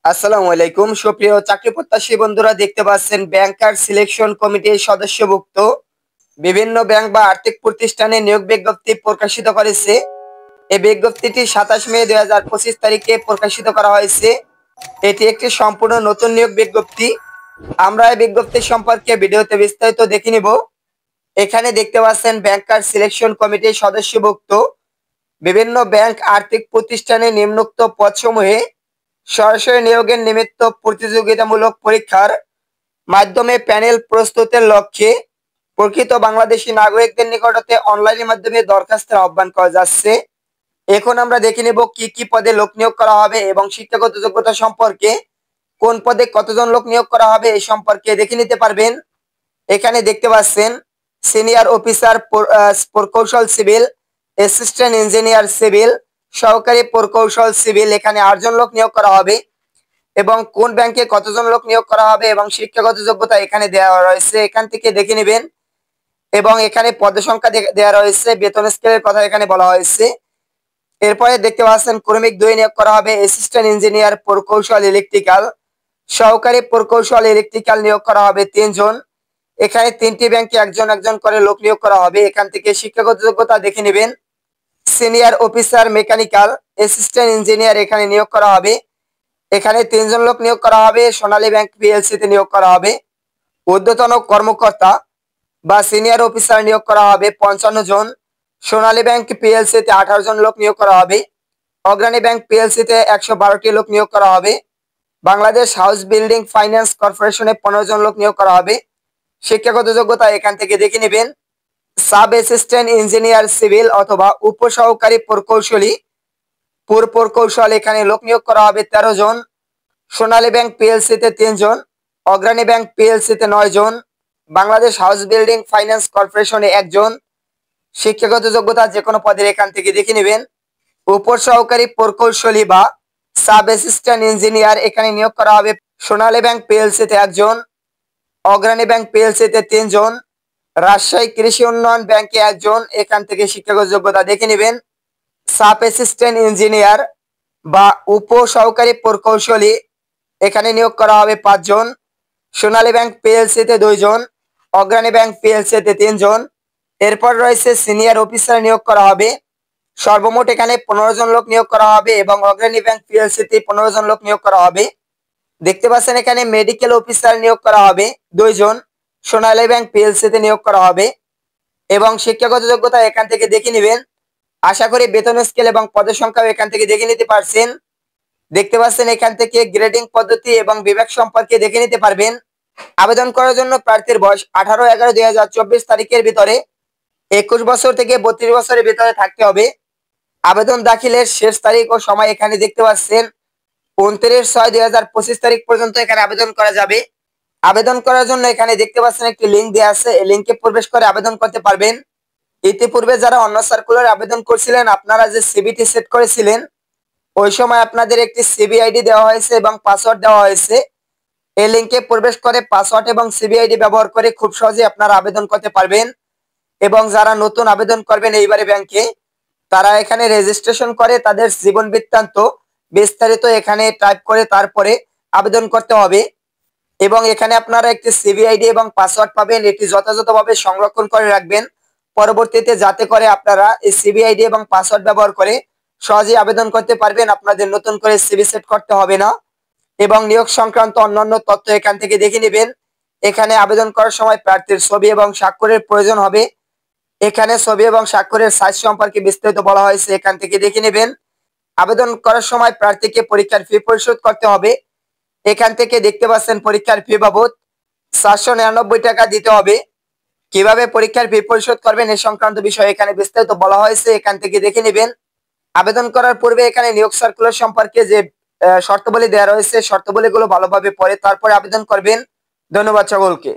আসসালামু আলাইকুম সুপ্রিয় চাকরি প্রত্যাশী বন্ধুরা, দেখতে পাচ্ছেন ব্যাংকার সিলেকশন কমিটির সদস্যভুক্ত বিভিন্ন ব্যাংক বা আর্থিক প্রতিষ্ঠানে নিয়োগ বিজ্ঞপ্তি প্রকাশিত করেছে। এই বিজ্ঞপ্তিটি 27 মে 2025 তারিখে প্রকাশিত করা হয়েছে। এটি একটি সম্পূর্ণ নতুন নিয়োগ বিজ্ঞপ্তি। আমরা এই বিজ্ঞপ্তি সম্পর্কে ভিডিওতে বিস্তারিত দেখে নিব। এখানে দেখতে পাচ্ছেন ব্যাংকার সিলেকশন কমিটির সদস্যভুক্ত বিভিন্ন ব্যাংক আর্থিক প্রতিষ্ঠানে নিম্নোক্ত পদসমূহে সরাসরি নিয়োগের নিমিত্ত প্রতিযোগিতামূলক পরীক্ষার মাধ্যমে প্যানেল প্রস্তুতের লক্ষ্যে প্রকৃত বাংলাদেশি নাগরিকদের নিকট হতে অনলাইনের মাধ্যমে দরখাস্তের আহ্বান করা যাচ্ছে। এখন আমরা দেখে নেব কি কি পদে লোক নিয়োগ করা হবে এবং শিক্ষাগত যোগ্যতা সম্পর্কে, কোন পদে কতজন লোক নিয়োগ করা হবে এই সম্পর্কে দেখে নিতে পারবেন। এখানে দেখতে পাচ্ছেন সিনিয়র অফিসার প্রকৌশল সিভিল, অ্যাসিস্ট্যান্ট ইঞ্জিনিয়ার সিভিল, সহকারী প্রকৌশল সিভিল, এখানে 8 জন লোক নিয়োগ করা হবে এবং কোন ব্যাংকে কতজন লোক নিয়োগ করা হবে এবং শিক্ষাগত যোগ্যতা এখানে দেওয়া রয়েছে, এখান থেকে দেখে নেবেন। এবং এখানে পদ সংখ্যা দেওয়া রয়েছে, বেতন স্কেলের কথা এখানে বলা হয়েছে। এরপরে দেখতে পাচ্ছেন ক্রমিক 2 নিয়োগ করা হবে অ্যাসিস্ট্যান্ট ইঞ্জিনিয়ার প্রকৌশল ইলেকট্রিক্যাল, সহকারী প্রকৌশল ইলেকট্রিক্যাল নিয়োগ করা হবে 3 জন। এখানে 3টি ব্যাংকে একজন একজন করে লোক নিয়োগ করা হবে। এখান থেকে শিক্ষাগত যোগ্যতা দেখে নেবেন। Senior officer mechanical, assistant engineer এখানে নিয়োগ করা হবে। এখানে 3 জন লোক নিয়োগ করা হবে। সোনালী ব্যাংক পিএলসি তে নিয়োগ করা হবে। ঊর্ধ্বতন কর্মকর্তা বা সিনিয়র অফিসার নিয়োগ করা হবে 55 জন। সোনালী ব্যাংক পিএলসি তে 18 জন লোক নিয়োগ করা হবে। অগ্রণী ব্যাংক পিএলসি তে 112টি লোক নিয়োগ করা হবে। বাংলাদেশ হাউস বিল্ডিং ফাইন্যান্স কর্পোরেশনে 15 জন লোক নিয়োগ করা হবে। শিক্ষাগত যোগ্যতা এখান থেকে দেখে নেবেন। সাব অ্যাসিস্ট্যান্ট ইঞ্জিনিয়ার সিভিল অথবা উপসহকারী প্রকৌশলী প্রকৌশল, এখানে লোক নিয়োগ করা হবে 13 জন। সোনালী ব্যাংক পিএলসি তে 3 জন, অগ্রণী ব্যাংক পিএলসি তে 9 জন, বাংলাদেশ হাউস বিল্ডিং ফাইন্যান্স কর্পোরেশনে 1 জন। শিক্ষাগত যোগ্যতা যে কোনো পদের এখান থেকে দেখে নেবেন। উপসহকারী প্রকৌশলী বা সাব অ্যাসিস্ট্যান্ট ইঞ্জিনিয়ার এখানে নিয়োগ করা হবে সোনালী ব্যাংক পিএলসি তে 1 জন, অগ্রণী ব্যাংক পিএলসি তে 3 জন, রাজশাহী কৃষি উন্নয়ন ব্যাংকে 1 জন। এখান থেকে শিক্ষাগত যোগ্যতা দেখে নেবেন। সাব অ্যাসিস্ট্যান্ট ইঞ্জিনিয়ার বা উপসহকারী প্রকৌশলী এখানে নিয়োগ করা হবে 5 জন। সোনালী ব্যাংক পিএলসি তে 2 জন, অগ্রণী ব্যাংক পিএলসি তে 3 জন। এরপর রয়েছে সিনিয়র অফিসার নিয়োগ করা হবে। সর্বমোট এখানে 15 জন লোক নিয়োগ করা হবে এবং অগ্রণী ব্যাংক পিএলসি তে 15 জন লোক নিয়োগ করা হবে। দেখতে পাচ্ছেন এখানে মেডিকেল অফিসার নিয়োগ করা হবে 2 জন। সোনালী ব্যাংক পিএলসি তে নিয়োগ করা হবে এবং শিক্ষাগত যোগ্যতা এখান থেকে দেখে নেবেন। আশা করি বেতন স্কেল এবং পদের সংখ্যাও এখান থেকে দেখে নিতে পারছেন। দেখতে পাচ্ছেন এখান থেকে গ্রেডিং পদ্ধতি এবং বিভাগ সম্পর্কে দেখে নিতে পারবেন। আবেদন করার জন্য প্রার্থীর বয়স 18/11/2024 তারিখের ভিতরে 21 বছর থেকে 32 বছরের ভিতরে থাকতে হবে। আবেদন দাখিলের শেষ তারিখ ও সময় এখানে দেখতে পাচ্ছেন 29/6/2025 তারিখ পর্যন্ত এখানে আবেদন করা যাবে। আবেদন করার জন্য এখানে দেখতে পাচ্ছেন একটি লিঙ্ক দেওয়া আছে, এই লিঙ্কে প্রবেশ করে আবেদন করতে পারবেন। ইতিপূর্বে যারা অন্য সার্কুলার আবেদন করছিলেন, আপনারা যে সিবিটি সেট করেছিলেন ওই সময় আপনাদের একটি সিবি আইডি দেওয়া হয়েছে এবং পাসওয়ার্ড দেওয়া হয়েছে। এই লিঙ্কে প্রবেশ করে পাসওয়ার্ড এবং সিবি আইডি ব্যবহার করে খুব সহজে আপনারা আবেদন করতে পারবেন। এবং যারা নতুন আবেদন করবেন এইবারে ব্যাংকে, তারা এখানে রেজিস্ট্রেশন করে তাদের জীবন বৃত্তান্ত বিস্তারিত এখানে টাইপ করে তারপরে আবেদন করতে হবে। এবং এখানে আপনারা একটি সিবি আইডি এবং পাসওয়ার্ড পাবেন, এটি যথাযথভাবে সংরক্ষণ করে রাখবেন পরবর্তীতে, যাতে করে আপনারা এই সিবি আইডি এবং পাসওয়ার্ড ব্যবহার করে সহজেই আবেদন করতে পারবেন। আপনাদের নতুন করে সিবি সেট করতে হবে না। এবং নিয়োগ সংক্রান্ত অন্যান্য তথ্য এখান থেকে দেখে নেবেন। এখানে আবেদন করার সময় প্রার্থীর ছবি এবং স্বাক্ষরের প্রয়োজন হবে। এখানে ছবি এবং স্বাক্ষরের সাইজ সম্পর্কে বিস্তারিত বলা হয়েছে, এখান থেকে দেখে নেবেন। আবেদন করার সময় প্রার্থীকে পরীক্ষার ফি পরিশোধ করতে হবে। এখান থেকে দেখতে পাচ্ছেন পরীক্ষার ফি বাবদ 499 টাকা দিতে হবে। কিভাবে পরীক্ষার ফি পরিশোধ করবেন এই সংক্রান্ত বিষয়ে এখানে বিস্তারিত বলা হয়েছে, এখান থেকে দেখে নেবেন। আবেদন করার পূর্বে এখানে নিয়োগ সার্কুলার সম্পর্কে যে শর্তাবলী দেওয়া রয়েছে, শর্তাবলীগুলো ভালোভাবে পড়ে তারপরে আবেদন করবেন। ধন্যবাদ সকলকে।